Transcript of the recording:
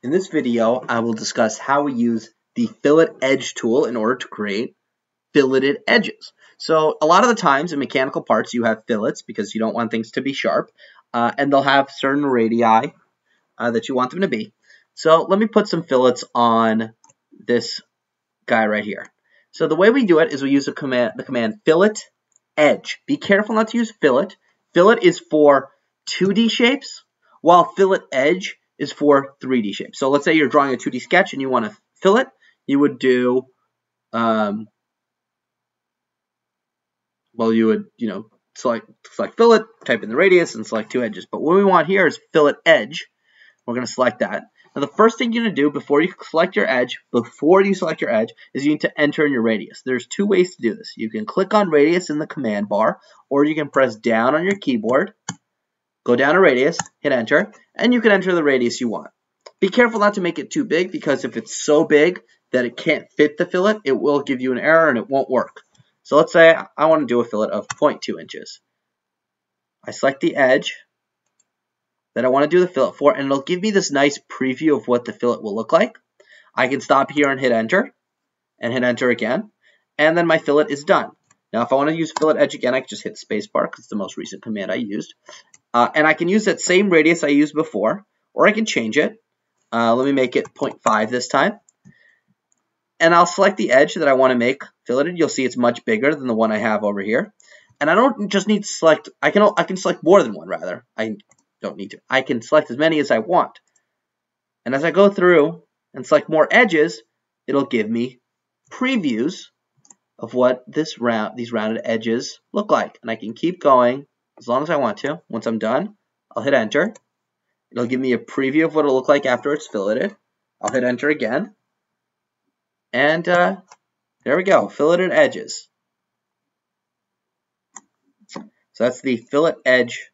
In this video, I will discuss how we use the fillet edge tool in order to create filleted edges. So a lot of the times in mechanical parts, you have fillets because you don't want things to be sharp, and they'll have certain radii that you want them to be. So let me put some fillets on this guy right here. So the way we do it is we use the command fillet edge. Be careful not to use fillet. Fillet is for 2D shapes, while fillet edge is for 3D shapes. So let's say you're drawing a 2D sketch and you want to fillet, you would do, select fillet, type in the radius, and select 2 edges. But what we want here is fillet edge. We're going to select that. Now the first thing you're going to do before you select your edge, is you need to enter in your radius. There's 2 ways to do this. You can click on radius in the command bar, or you can press down on your keyboard, go down to radius, hit enter, and you can enter the radius you want. Be careful not to make it too big, because if it's so big that it can't fit the fillet, it will give you an error and it won't work. So let's say I want to do a fillet of 0.2 inches. I select the edge that I want to do the fillet for, and it'll give me this nice preview of what the fillet will look like. I can stop here and hit enter again, and then my fillet is done. Now if I want to use fillet edge again, I can just hit spacebar because it's the most recent command I used. And I can use that same radius I used before, or I can change it. Let me make it 0.5 this time. And I'll select the edge that I want to make filleted. You'll see it's much bigger than the one I have over here. And I don't just need to select, I can select more than one rather. I don't need to. I can select as many as I want. And as I go through and select more edges, it'll give me previews of what these rounded edges look like. And I can keep going as long as I want to. Once I'm done, I'll hit enter. It'll give me a preview of what it'll look like after it's filleted. I'll hit enter again. And there we go, filleted edges. So that's the fillet edge